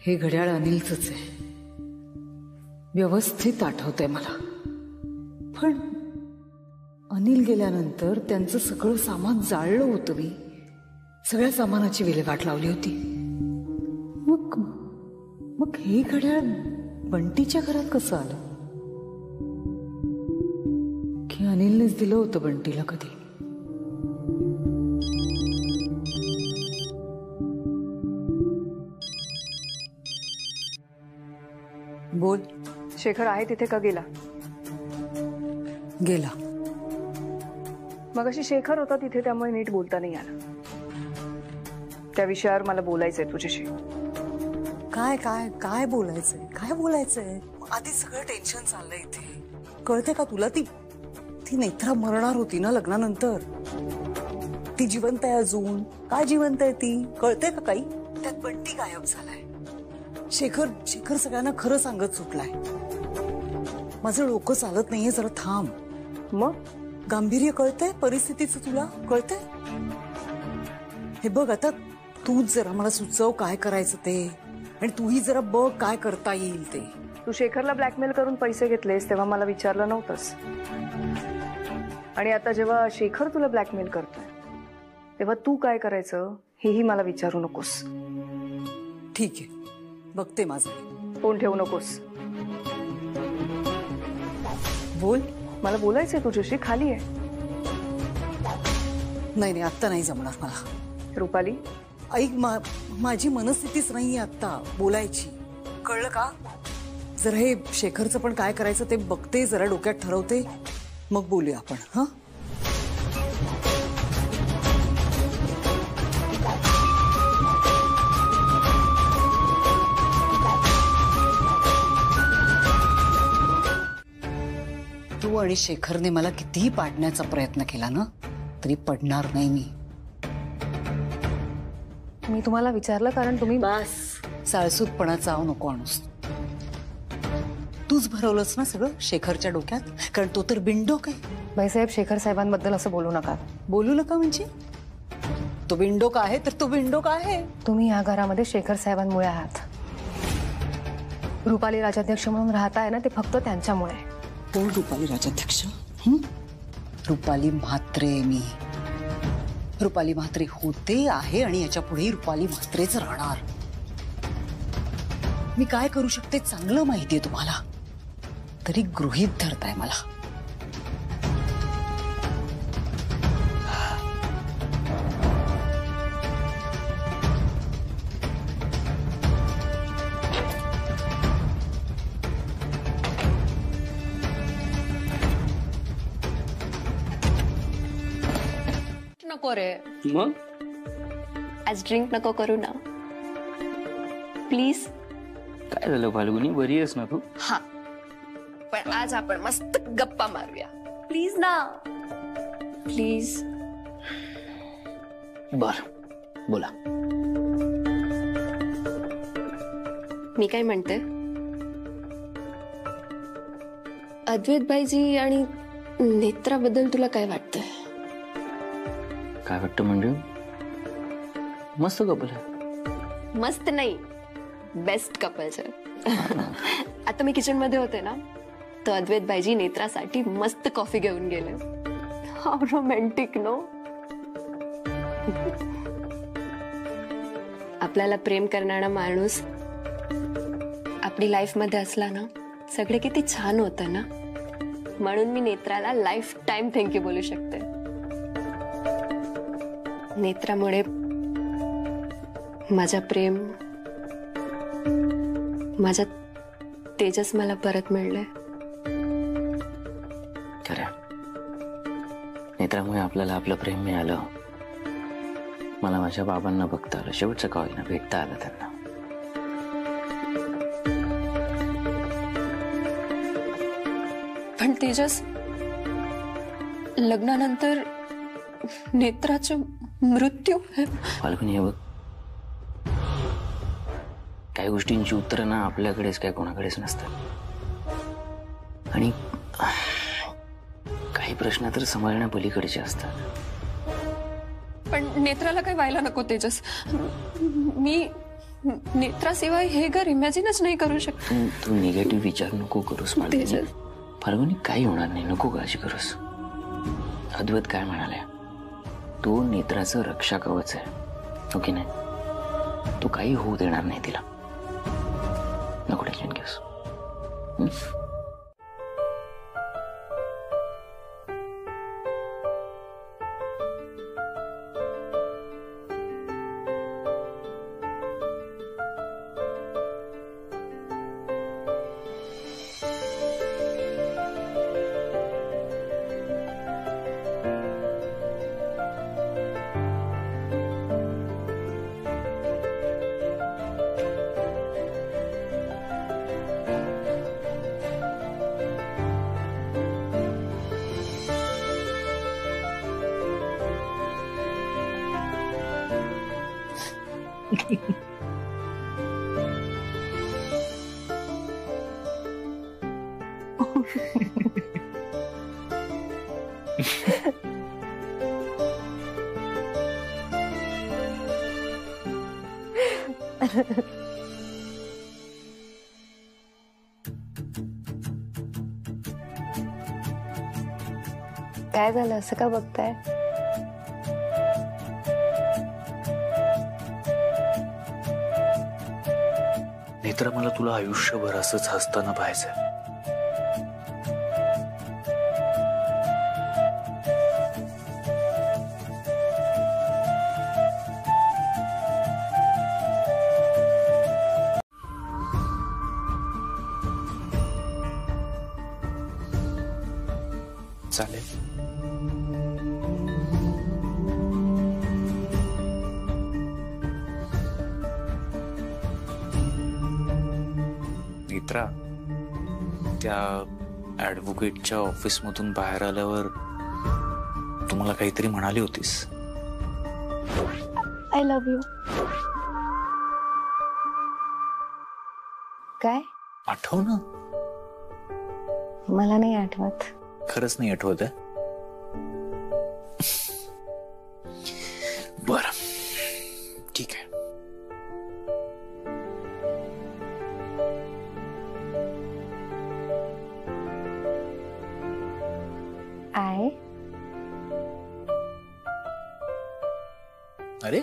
हे घड्याळ अनिलचंच आहे, व्यवस्थित आठवतंय मला. पण अनिल गेल्यानंतर त्यांचं सगळं सामान जाळलं होतं मी. सगळ्या सामानाची विल्हेवाट लावली होती. मग हे घड्याळ बंटीच्या घरात कसं आलं? की अनिलनेच दिलं होतं बंटीला कधी? बोल. शेखर आहे तिथे का गेला? गेला. मग अशी शेखर होता तिथे, त्यामुळे नीट बोलता नाही आलं. त्या विषयावर मला बोलायचंय तुझ्याशी. काय काय काय बोलायचंय? काय बोलायचंय? आधी सगळं टेन्शन चाललंय इथे. कळते का तुला? ती नेत्रा मरणार होती ना लग्नानंतर. ती जिवंत आहे अजून. काय जिवंत आहे ती? कळते का काही? त्यात बंटी गायब झालाय. शेखर सगळ्यांना खरं सांगत सुटलाय. माझं डोकं चालत नाहीये, जरा थांब. मग गांभीर्य कळतंय परिस्थितीचं तुला? कळतंय? हे बघ, आता तूच जरा मला सुचव काय करायचं ते, आणि तूही जरा बघ काय करता येईल ते. तू शेखरला ब्लॅकमेल करून पैसे घेतलेस तेव्हा मला विचारलं नव्हतंस, आणि आता जेव्हा शेखर तुला ब्लॅकमेल करतोय तेव्हा तू काय करायचं हेही मला विचारू नकोस. ठीक आहे, बघते माझं. फोन ठेवू नकोस. बोल. मला बोलायचंय तुझ्याशी. खाली आहे. नाही आत्ता नाही जमणार मला. रुपाली ऐक, माझी मनस्थितीच नाहीये आत्ता बोलायची. कळलं का? जर हे शेखरचं पण काय करायचं ते बघते, जरा डोक्यात ठरवते, मग बोलूया आपण. हा, तू आणि शेखरने मला कितीही पाडण्याचा प्रयत्न केला ना, तरी पडणार नाही मी तुम्हाला विचारलं कारण तुम्ही. बस, साळसूतपणा चाव नको आणूस. तूच भरवलंस ना सगळं शेखरच्या डोक्यात, कारण तो तर बिनडोक आहे. बाईसाहेब, शेखर साहेबांबद्दल असं बोलू नका. बोलू नका म्हणजे? तो बिनडोक आहे तर तो बिनडोक आहे. तुम्ही या घरामध्ये शेखर साहेबांमुळे आहात. रुपाली राजाध्यक्ष म्हणून राहताय ना, ते फक्त त्यांच्यामुळे. कोण रुपाली राजाध्यक्ष? रुपाली म्हात्रे. मी रुपाली म्हात्रे होते, आहे, आणि याच्या पुढे रुपाली म्हात्रेच राहणार. मी काय करू शकते चांगलं माहितीये तुम्हाला, तरी गृहीत धरताय मला. नको रे. मग आज ड्रिंक नको करू ना प्लीज. काय झालं फाल्गुनी, बरी आहेस ना तू? हा, पण आज आपण मस्त गप्पा मारूया प्लीज ना, प्लीज. बर, बोला. मी काय म्हणते, अद्वैत भाईजी आणि नेत्राबद्दल तुला काय वाटतंय? काय वाटतं म्हणजे? मस्त कपल आहे. मस्त नाही, बेस्ट कपल्स आहे. आता मी किचन मध्ये होते ना, तर अद्वैत भाईजी नेत्रासाठी मस्त कॉफी घेऊन गेले. How romantic no. आपल्याला प्रेम करणारा माणूस आपली लाईफ मध्ये असला ना, सगळे किती छान होतं ना. म्हणून मी नेत्राला लाईफ टाइम थँक्यू बोलू शकते. नेत्रामुळे माझा प्रेम, माझा तेजस मला परत मिळले. खरं, नेत्रामुळे आपल्याला आपलं प्रेम मिळालं. मला माझ्या बाबांना बघता आलं, शेवटचं का होईना भेटता आलं त्यांना. पण तेजस, लग्नानंतर नेत्राचा मृत्यू. फाल्गुनी, हे बघ, काही गोष्टींची उत्तरं ना आपल्याकडेच काय कोणाकडेच नसतात, आणि काही प्रश्न तर समजण्या पलीकडचे असतात. पण नेत्राला काही व्हायला नको तेजस. मी नेत्राशिवाय हे घर इमॅजिनच नाही करू शकत. तू निगेटिव्ह विचार नको करूस तेजस. फाल्गुनी, काही होणार नाही, नको काळजी करूस. अद्वैत काय म्हणाले, तो नेत्राचं रक्षा कवच आहे, ओके नाही? तो काही होऊ देणार नाही तिला, नको टेन्शन घेऊस. काय झालं, असं का बघताय? नेत्रा, मला तुला आयुष्यभर असंच हसताना पाहायचंय. चालेल. नेत्रा, त्या ऍडव्होकेटच्या ऑफिसमधून बाहेर आल्यावर तुम्हाला काहीतरी म्हणाली होतीस. I love you. काय? आठव ना. मला नाही आठवत. खरंच नाही आठवत आहे? बरं, ठीक आहे. आय अरे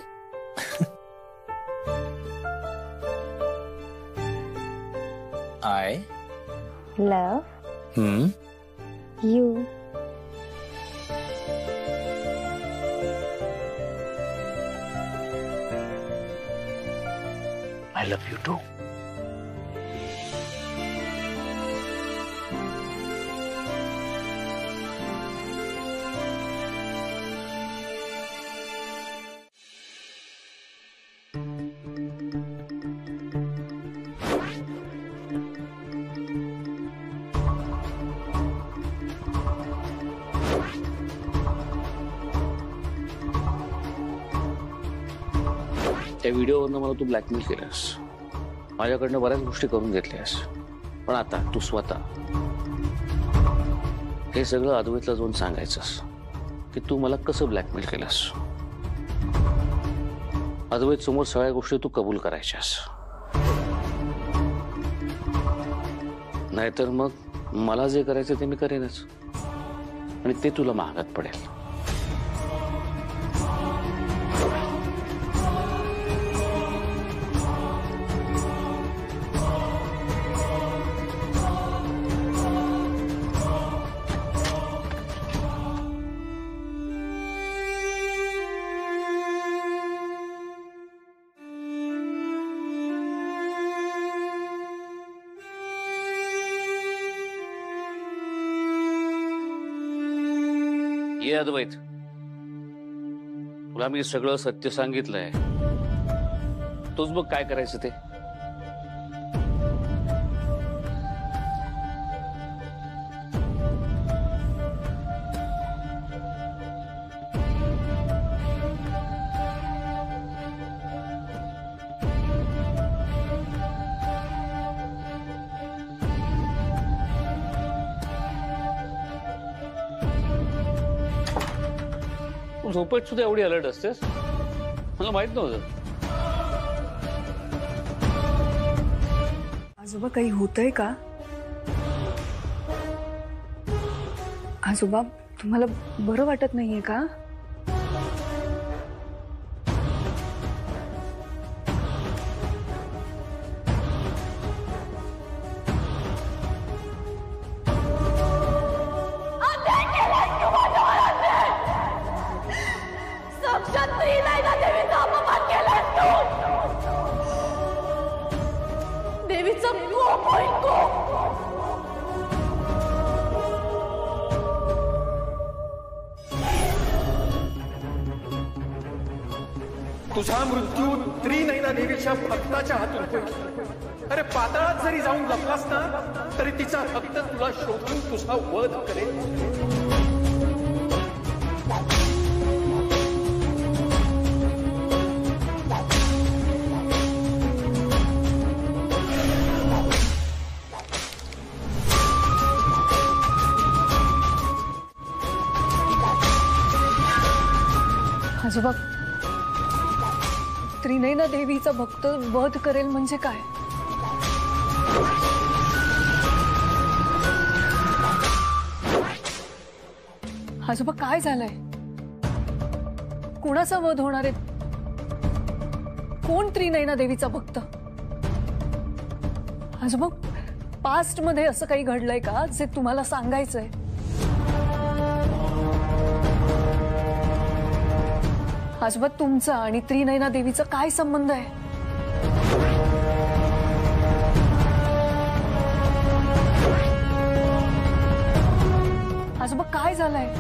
I love you. I love you too. त्या व्हिडिओवरनं मला तू ब्लॅकमेल केलंस, माझ्याकडनं बऱ्याच गोष्टी करून घेतल्यास, पण आता तू स्वतः हे सगळं अद्वैतला जाऊन सांगायचंस की तू मला कसं ब्लॅकमेल केलंस. अद्वैत समोर सगळ्या गोष्टी तू कबूल करायच्यास, नाहीतर मग मला जे करायचं ते मी करेनच आणि ते तुला महागात पडेल. ये अद्वैत, तुला मी सगळं सत्य सांगितलंय, तूच बघ काय करायचं ते. झोपेत सुद्धा एवढी अलर्ट असतेस, मला माहित नव्हतं. आजोबा काही होतंय का? आजोबा तुम्हाला बरं वाटत नाहीये का? देवीचा कोप होईल कोप. तुझा मृत्यू त्रिनयना देवीच्या भक्ताच्या हातून होईल. अरे पाताळात जरी जाऊन लपलास ना तरी तिचा भक्त तुला शोधून तुझा वध करेल. आजोबा त्रिनयना देवीचा भक्त वध करेल म्हणजे काय? आजोबा काय झालंय? कोणाचा वध होणार आहे? कोण त्रिनयना देवीचा भक्त? आजोबा पास्ट मध्ये असं काही घडलंय का जे तुम्हाला सांगायचंय? आजोबा तुमचा आणि त्रिनयना देवीचा काय संबंध आहे? आजोबा काय झालंय?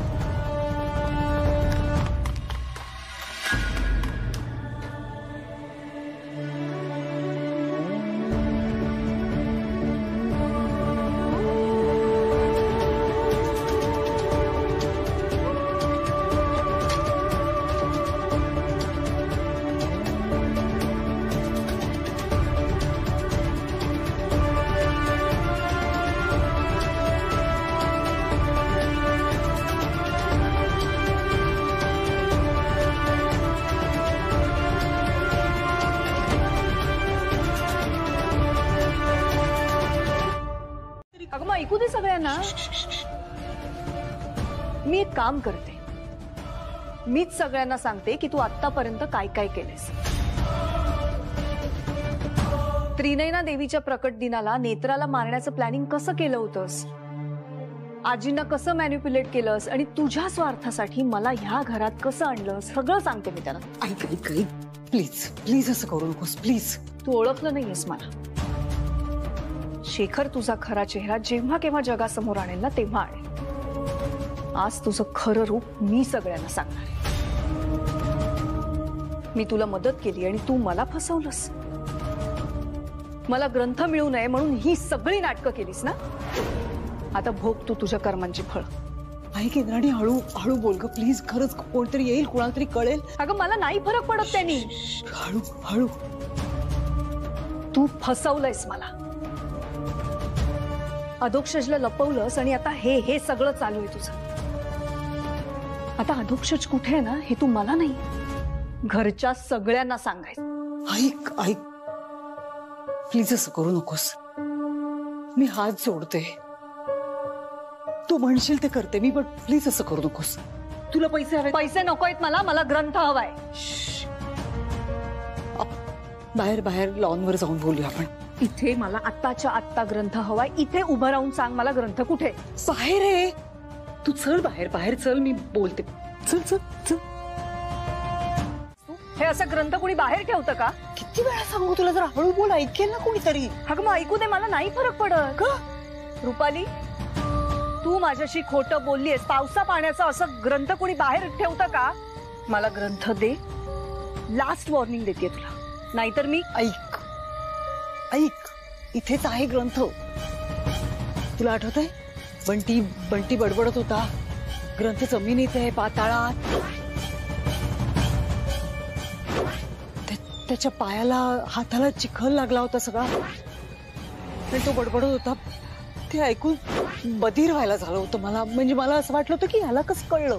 अगं मग ऐकू दे सगळ्यांना. मी एक काम करते, मीच सगळ्यांना सांगते की तू आतापर्यंत काय काय केलेस. त्रिनयना देवीच्या प्रकट दिनाला नेत्राला मारण्याचं प्लॅनिंग कसं केलं होतंस, आजींना कसं मॅन्युप्युलेट केलंस आणि तुझ्या स्वार्थासाठी मला ह्या घरात कसं आणलं सगळं सांगते मी त्यांना. ऐक ऐक ऐक प्लीज प्लीज असं करू नकोस प्लीज. तू ओळखलं नाहीयेस मला. शेखर तुझा खरा चेहरा जेव्हा केव्हा जगासमोर आणेल ना तेव्हा आणेल. आज तुझं खरं रूप मी सगळ्यांना सांगणार आहे. मी तुला मदत केली आणि तू मला फसवलंस. मला ग्रंथ मिळू नये म्हणून ही सगळी नाटकं केलीस ना. आता भोग तू तुझ्या कर्मांची फळ. ऐक इंद्राणी हळू हळू बोल ग प्लीज. खरंच कोणतरी येईल, कोणाला तरी कळेल. अगं मला नाही फरक पडत त्यांनी. हळू हळू. तू फसवलंयस मला, अधोक्षजला लपवलंस आणि आता हे सगळं चालू आहे तुझं. आता अधोक्षज कुठे आहे ना हे तू मला नाही, घरच्या सगळ्यांना सांगायचं. ऐक ऐक प्लीज असं करू नकोस. मी हात जोडते, तू म्हणशील ते करते मी, पण प्लीज असं करू नकोस. तुला पैसे हवे? पैसे नकोयत मला, मला ग्रंथ हवाय. बाहेर बाहेर लॉनवर जाऊन बोलूया आपण. इथे मला आत्ताच्या आत्ता ग्रंथ हवाय. इथे उभं राहून सांग मला ग्रंथ कुठे. बाहेर आहे, तू चल बाहेर. बाहेर चल, मी बोलते. चल चल चल. हे असं ग्रंथ कोणी बाहेर ठेवतं का? किती वेळा सांगू तुला, जरा हळू बोल, ऐकेल ना कोणीतरी. अगं मग ऐकू दे, मला नाही फरक पडत का. रुपाली तू माझ्याशी खोटं बोललीस. पावसा पाण्याचं असं ग्रंथ कोणी बाहेर ठेवतं का? मला ग्रंथ दे. लास्ट वॉर्निंग देते तुला, नाहीतर मी. ऐक ऐक इथेच आहे ग्रंथ. तुला आठवतंय बंटी बंटी बडबडत होता ग्रंथ जमिनीत आहे पाताळात. त्याच्या पायाला हाताला चिखल लागला होता सगळा आणि तो बडबडत होता. ते ऐकून बधीर व्हायला झालं होतं मला. म्हणजे मला असं वाटलं होतं की ह्याला कसं कळलं.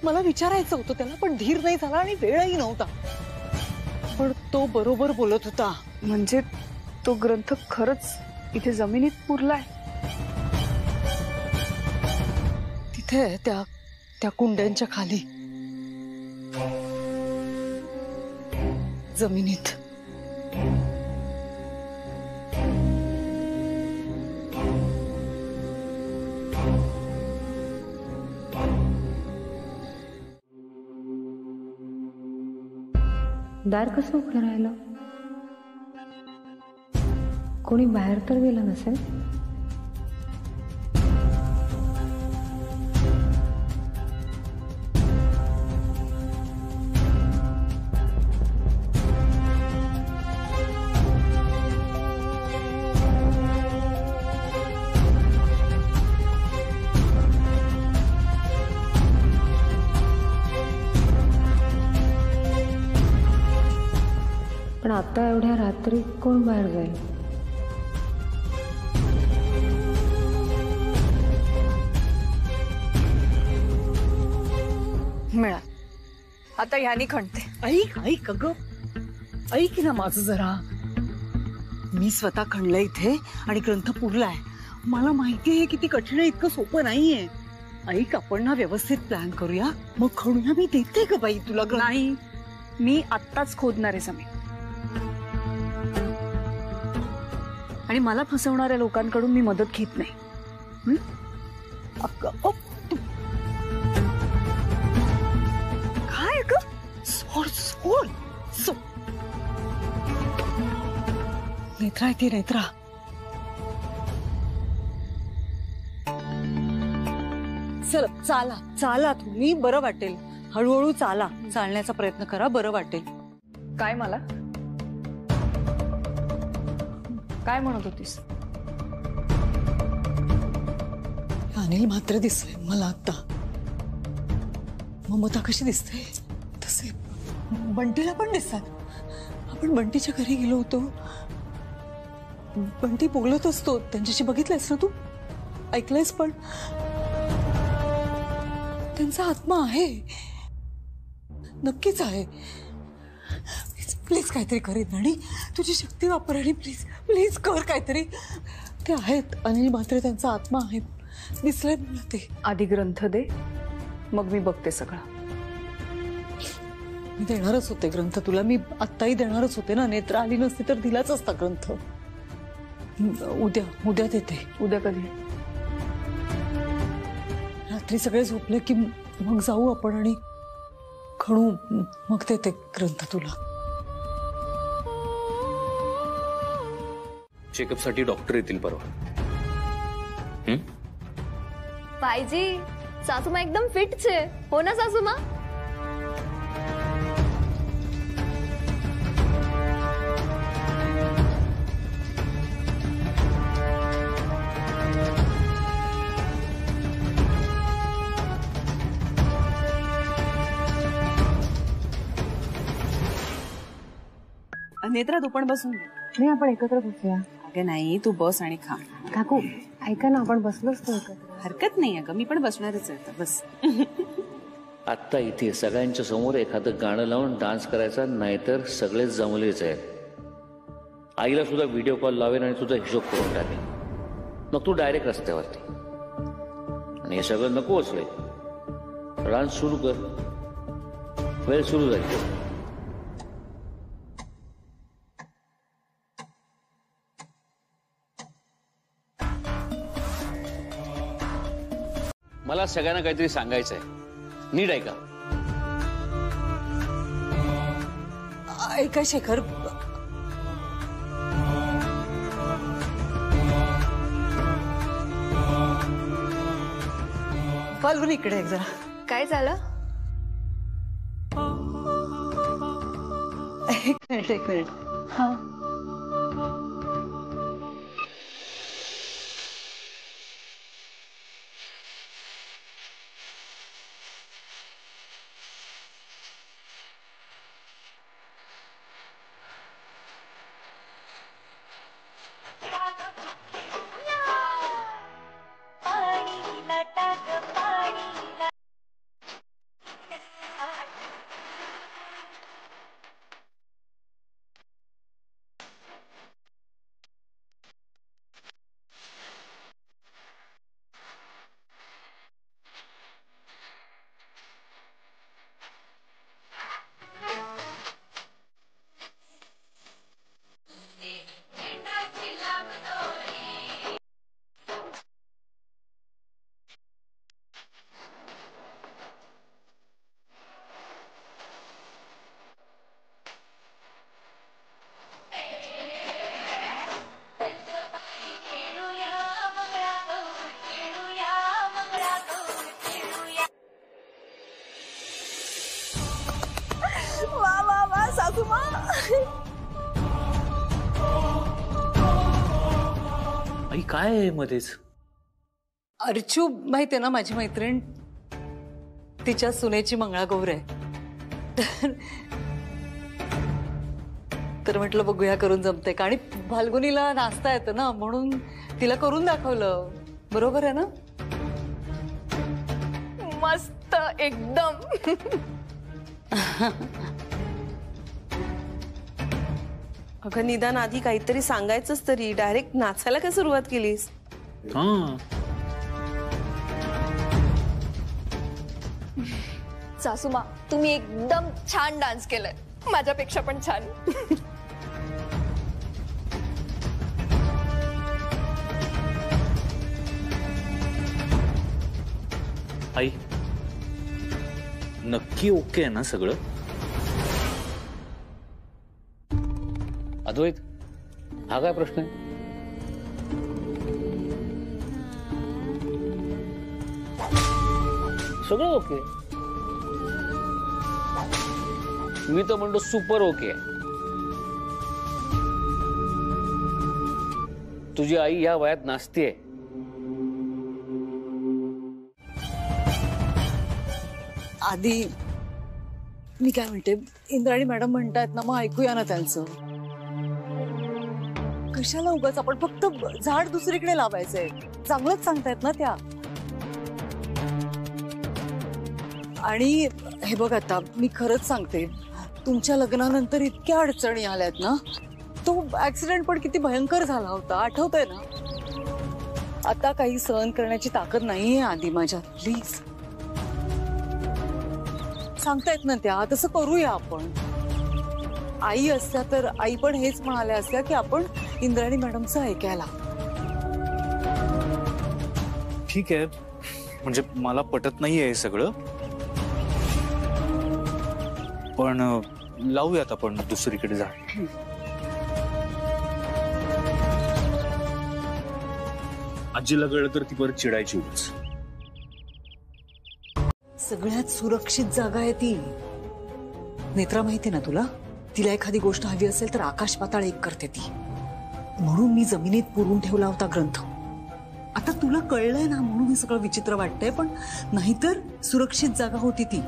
मला विचारायचं होतं त्याला, पण धीर नाही झाला आणि वेळही नव्हता. पण तो बरोबर बोलत होता. म्हणजे तो ग्रंथ खरंच इथे जमिनीत पुरलाय? तिथे आहे, त्या कुंड्यांच्या खाली जमिनीत. दार कसं उघडं राहिलं? कोणी बाहेर तर गेलं नसेल? पण आता एवढ्या रात्री कोण बाहेर जाईल? मिळा आता ह्यानी खणते. ऐक अगं, ऐक ना माझं जरा. मी स्वतः खणलं इथे आणि ग्रंथ पुरलाय. मला माहिती आहे किती कठीण आहे, इतकं सोपं नाहीये. ऐक, आपण ना व्यवस्थित प्लॅन करूया, मग खणूया. मी देते का बाई तुला ग्रंथ? नाही, मी आत्ताच खोदणार आहे जमीन. आणि मला फसवणाऱ्या लोकांकडून मी मदत घेत नाही. काय ग? सोड सोड सोड. नेत्रा येते, नेत्रा. चल चाला चाला तुम्ही, बरं वाटेल. हळूहळू चाला, चालण्याचा प्रयत्न करा, बरं वाटेल. काय मला काय म्हणत होतीस? अनिल मात्र दिसतोय मला आता. ममता कशी दिसते तसे बंटीला पण दिसतात. आपण बंटीच्या घरी गेलो होतो, बंटी बोलत असतो त्यांच्याशी. बघितलंयस ना तू? ऐकलंयस? पण त्यांचा आत्मा आहे, नक्कीच आहे. प्लीज काहीतरी करीत आणि तुझी शक्ती वापर आणि प्लीज प्लीज कर काहीतरी. ते आहेत, अनिल मात्र त्यांचा आत्मा आहे. दिसलंय मला ते. आधी ग्रंथ दे, मग मी बघते सगळं. मी देणारच होते ग्रंथ तुला. मी आत्ताही देणारच होते ना. नेत्रा आली नसती तर दिलाच असता ग्रंथ. उद्या देते. उद्या कधी? रात्री सगळे झोपले की मग जाऊ आपण आणि खणू, मग देते ग्रंथ तुला. चेकअप साठी डॉक्टर येतील परवा. बाईजी, सासूमा एकदम फिट छे, हो ना सासूमा? नेत्रा, तू पण बसून घे. नाही, आपण एकत्र बसूया. अगं नाही, तू बस आणि खा. काकू ऐका ना, आपण बसलोच तो एकत्र. हरकत नाही अगं, मी पण बसणारच आहे. बस. आत्ता इथे सगळ्यांच्या समोर एखादं गाणं लावून डान्स करायचा, नाहीतर सगळेच जमलेच आहेत. आईला सुद्धा व्हिडिओ कॉल लावेन आणि तुझा हिशोब करून टाकेन. मग तू डायरेक्ट रस्त्यावरती. आणि हे सगळं नको असले, डान्स सुरू कर. वेळ सुरू झाली. मला सगळ्यांना काहीतरी सांगायचंय, नीट ऐका. ऐका शेखर, फाल्गुन इकडे एक जरा. काय झालं? एक मिनिट. हा, सासूमा. आई काय आहे मध्येच? अर्चू माहितीये ना माझी मैत्रीण, तिच्या सुनेची मंगळागौर आहे. तर म्हटलं बघूया करून जमते का, आणि फाल्गुनीला नाचता येतं ना म्हणून तिला करून दाखवलं. बरोबर आहे ना? मस्त एकदम. अगं निदान आधी काहीतरी सांगायचंच तरी, डायरेक्ट नाचायला काय सुरुवात केलीस? सासूमा तुम्ही एकदम छान डान्स केलाय, माझ्यापेक्षा पण छान. आई नक्की ओके आहे ना सगळं? अद्वैत, हा काय प्रश्न आहे? सगळं ओके. मी तर म्हणतो सुपर ओके. तुझी आई या वयात नाचतेय. आधी मी काय म्हणते, इंद्राणी मॅडम म्हणतायत ना, मग ऐकूया ना त्यांचं. कशाला उगाच आपण फक्त झाड दुसरीकडे लावायचंय. चांगलंच सांगतायत ना त्या. आणि हे बघ आता मी खरंच सांगते, तुमच्या लग्नानंतर इतक्या अडचणी आल्यात ना. तो ऍक्सिडेंट पण किती भयंकर झाला होता, आठवतंय ना? आता काही सहन करण्याची ताकद नाहीये आधी माझ्यात. प्लीज सांगतायत ना त्या, तसं करूया आपण. आई असत्या तर आई पण हेच म्हणाल्या असत्या की आपण इंद्राणी मॅडमचं ऐकायला. ठीक आहे, म्हणजे मला पटत नाहीये हे सगळं, पण लावूयात आपण दुसरीकडे झाड. आजीला कळलं तर ती परत चिडायची उगाच. सगळ्यात सुरक्षित जागा आहे ती. नेत्रा माहिती ना तुला, तिला एखादी गोष्ट हवी असेल तर आकाश पाताळ एक करते ती. म्हणून मी जमिनीत पुरून ठेवला होता ग्रंथ. आता तुला कळलंय ना म्हणून हे सगळं विचित्र वाटतंय, पण नाहीतर सुरक्षित जागा होती ती.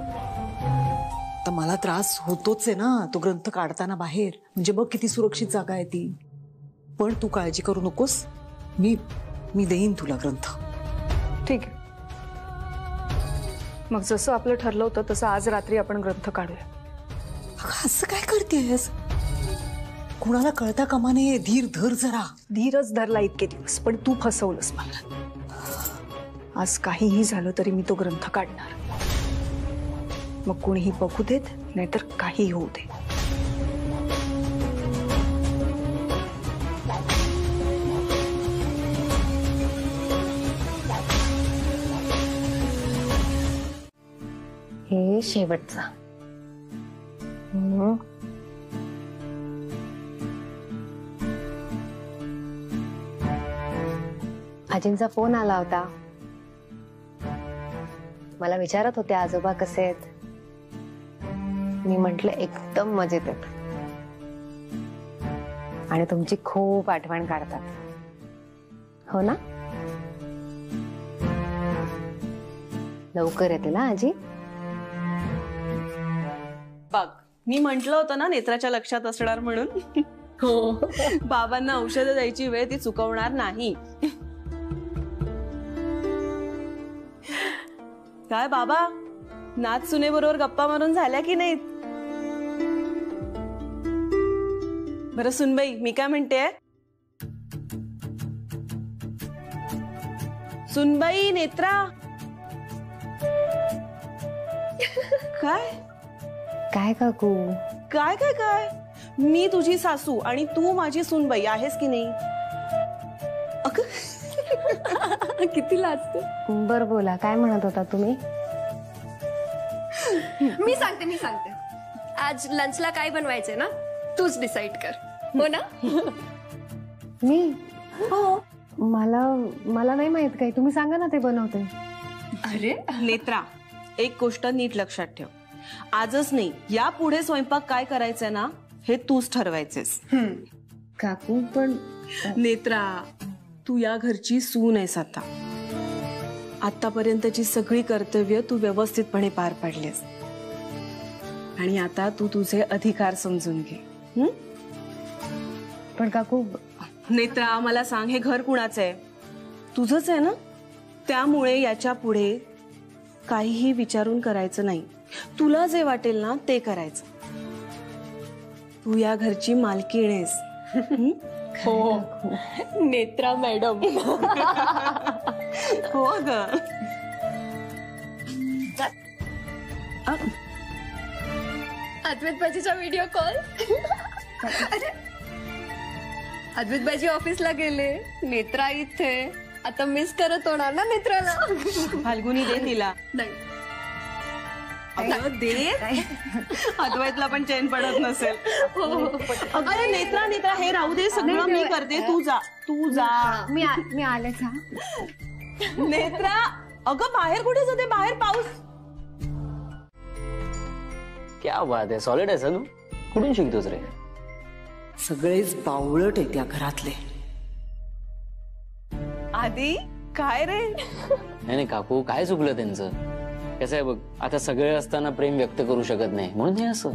तर मला त्रास होतोच आहे ना तो ग्रंथ काढताना बाहेर. म्हणजे बघ किती सुरक्षित जागा आहे ती. पण तू काळजी करू नकोस, मी देईन तुला ग्रंथ. ठीक आहे, मग जसं आपलं ठरलं होतं तसं आज रात्री आपण ग्रंथ काढूया. असं काय करतेस? कुणाला कळता कामा नये. धीर धर जरा. धीरच धरला इतके दिवस, पण तू फसवलंस मला. आज काहीही झालं तरी मी तो ग्रंथ काढणार. मग कोणीही बघू देत, नाहीतर काही होऊ दे. हे शेवटचा. आजींचा फोन आला होता. मला विचारत होते आजोबा कसे आहेत. मी म्हंटल एकदम मजेत आहेत आणि तुमची खूप आठवण काढतात. हो ना? लवकर येते ना आजी? बघ, मी म्हंटल होतं ना नेत्राच्या लक्षात असणार म्हणून. हो, बाबांना औषधं द्यायची वेळ ती चुकवणार नाही. काय बाबा, नाच सुनेबरोबर गप्पा मारून झाल्या की नाहीत? बरं सुनबाई, मी काय म्हणते, सुनबाई, नेत्रा, काय काय काकू? काय काय काय? मी तुझी सासू आणि तू माझी सुनबाई आहेस की नाही? किती लाजते. बर बोला, काय म्हणत होता तुम्ही? मी सांगते. आज लंचला काय बनवायचंय ना, तूच डिसाइड कर. हो ना? मी? हो. मला नाही माहित काही. तुम्ही सांगा ना, ते बनवते. अरे नेत्रा, एक गोष्ट नीट लक्षात ठेव. आजच नाही, या पुढे स्वयंपाक काय करायचंय ना हे तूच ठरवायचेस. काकू पण नेत्रा, तू या घरची सून आहेस आता. आतापर्यंतची सगळी कर्तव्य तू व्यवस्थितपणे पार पाडलीस आणि आता तू तुझे अधिकार समजून घे. पण काकू नेत्रा, मला सांग, हे घर कुणाचं आहे? तुझंच आहे ना. त्यामुळे याच्या पुढे काहीही विचारून करायचं नाही. तुला जे वाटेल ना ते करायचं. तू या घरची मालकीण आहेस. हो नेत्रा मॅडम. हो ग. अद्वैत बाजीचा व्हिडिओ कॉल. अद्वैत बाजी ऑफिसला गेले, नेत्रा इथे. आता मिस करत होणार ना नेत्राला. फाल्गुनी दे तिला. नाही अगं दे. अद्वैतला पण चैन पडत नसेल. अरे नेत्रा नेत्रा, हे राहू दे, सगळं मी करते. तू जा, तू जा. मी आले का नेत्रा? अगं बाहेर कुठे जाते? बाहेर पाऊस. क्या बात आहे, सॉलिड आहे तू. कुठून शिकतोस रे? सगळेच बावळट आहेत या घरातले. आधी काय रे? नाही काकू, काय चुकलं त्यांचं? कसं आहे बघ, आता सगळे असताना प्रेम व्यक्त करू शकत नाही म्हणून हे असं.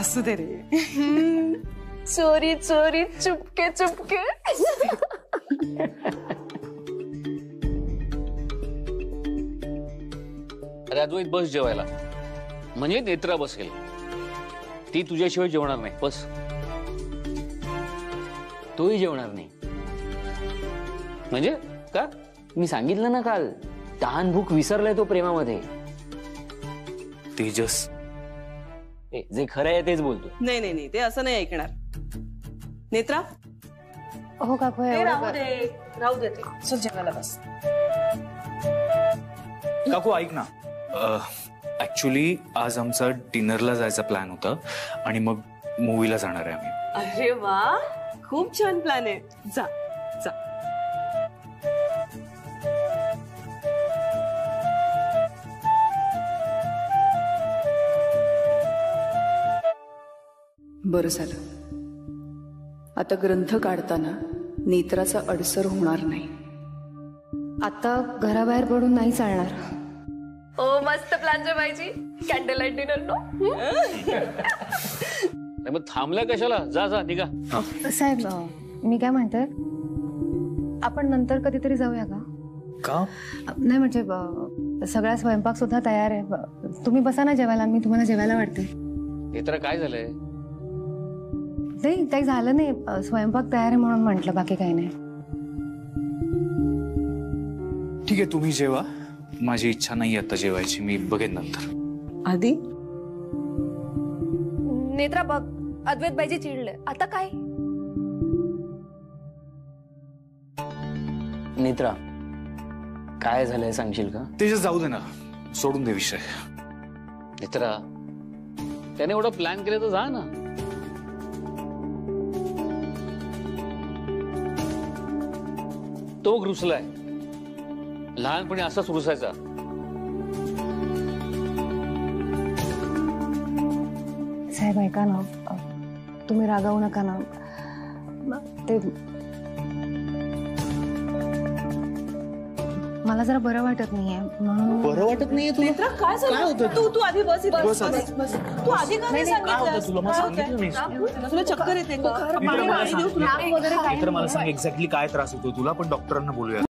असू दे रे. चोरी चोरी चुपके चुपके. अरे अद्वैत, बस जेवायला. म्हणजे नेत्रा बसेल, ती तुझ्याशिवाय जेवणार नाही. बस. तोही जेवणार नाही म्हणजे का? मी सांगितलं ना काल, तहान भूक विसरलाय तो प्रेमामध्ये. तेजस, जे खरं आहे तेच बोलतो. नाही नाही नाही, ते असं नाही ऐकणार. नेत्रा, हो काकू राहू दे, राहू दे. ते चल जेवायला बस. काकू ऐक ना, ऍक्च्युली आज आमचा डिनरला जायचा प्लॅन होता आणि मग मूवीला जाणार आहे आम्ही. अरे वा, खूप छान प्लॅन आहे. जा जा. बरं झालं, आता ग्रंथ काढताना नेत्राचा अडसर होणार नाही. आता घराबाहेर पडून नाही चालणार. ओ मस्त प्लॅन आहे बाईजी. कॅन्डल लाईट डिनर नो. मग थांबल्या कशाला? जा जा, निघा. साहेब, मी काय म्हणते, आपण नंतर कधीतरी जाऊया का? का? नाही म्हणजे सगळा स्वयंपाक सुद्धा तयार आहे. तुम्ही बसा ना जेवायला, मी तुम्हाला जेवायला वाटते. नेत्रा, काय झालंय? नाही काही झालं नाही, स्वयंपाक तयार आहे म्हणून म्हटलं, बाकी काही नाही. ठीक आहे, तुम्ही जेवा. माझी इच्छा नाही आता जेवायची, मी बघेन नंतर. आधी नेत्रा बघ, अद्वैत बाईजी चिडले. आता काय? नेत्रा, काय झालंय सांगशील का? तेजस, जाऊ दे ना, सोडून दे विषय. नेत्रा, त्याने एवढं प्लॅन केलं तर जा ना. तो रुसलाय. लहानपणी असाच रुसायचा. साहेब ऐका ना, तुम्ही रागावू नका ना. ते मला जरा बरं वाटत नाहीये म्हणून. बरं वाटत नाहीये तुला? नेत्रा, काय झालं? तू आधी बस. तू आधी का नाही सांगितलं? तुला चक्कर येते का? मला सांग एक्झॅक्टली काय त्रास होतो तुला, पण डॉक्टरांना बोलूया.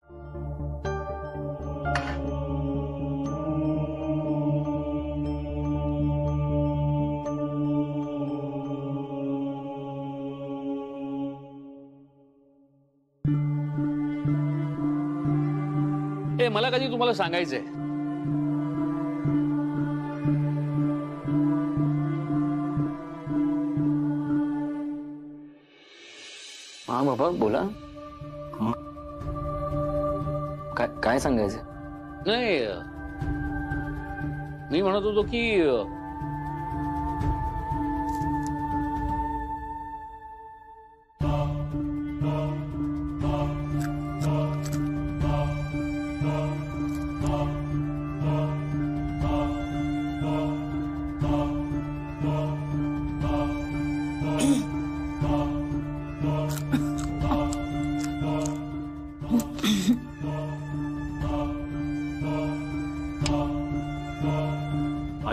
मला कधी तुम्हाला सांगायचंय, हा बाबा बोला. काय सांगायचं? नाही, मी म्हणत होतो की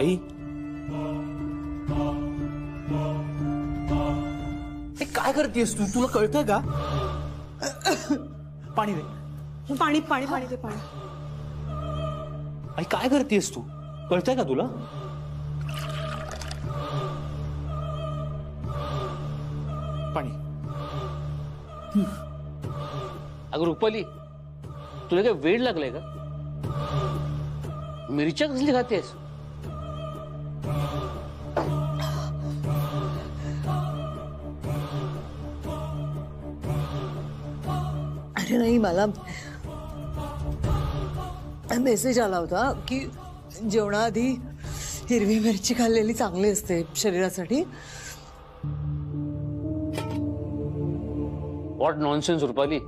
आई काय करतेस तू? तुला कळतंय का? पाणी दे. पाणी पाणी पाणी दे पाणी. आई काय करतेस तू? कळतंय का तुला? पाणी. अगं रुपाली, तुला काय वेळ लागलाय का? मिरच्या कसली खातेस? अरे नाही, मला मेसेज आला होता की जेवणाआधी हिरवी मिरची खाल्लेली चांगली असते शरीरासाठी. What nonsense Rupali.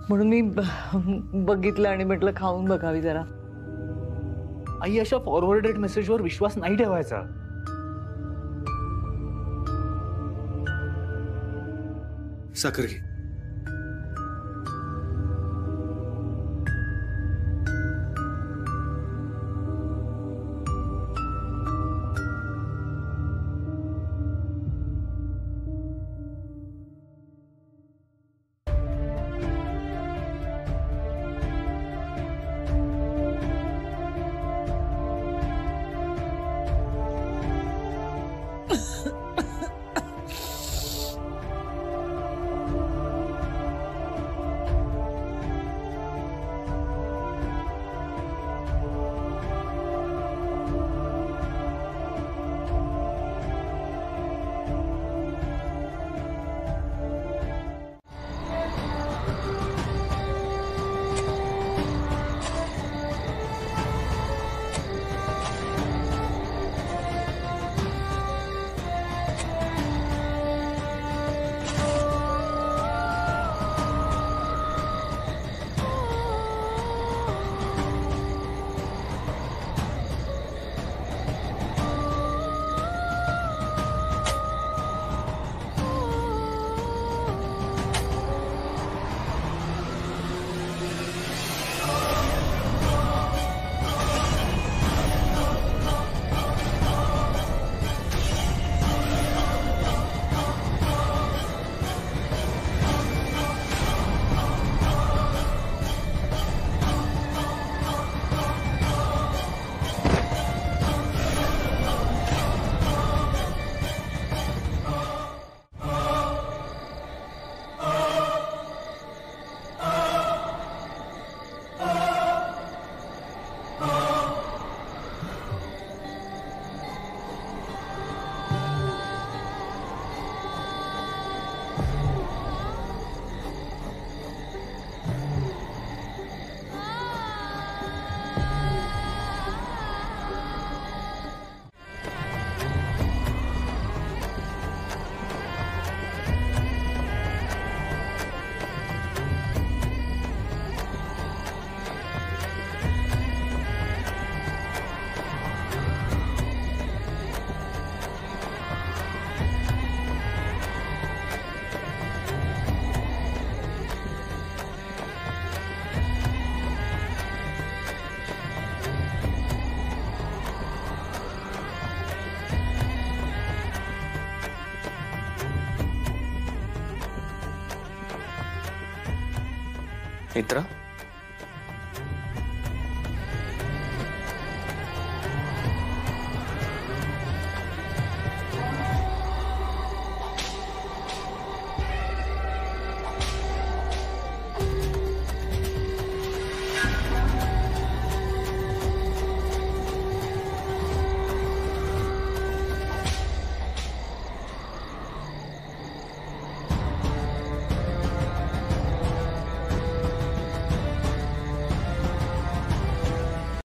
म्हणून मी बघितलं आणि म्हटलं खाऊन बघावी जरा. आई अशा फॉरवर्डेड मेसेजवर विश्वास नाही ठेवायचा. साखर घे. नेत्रा,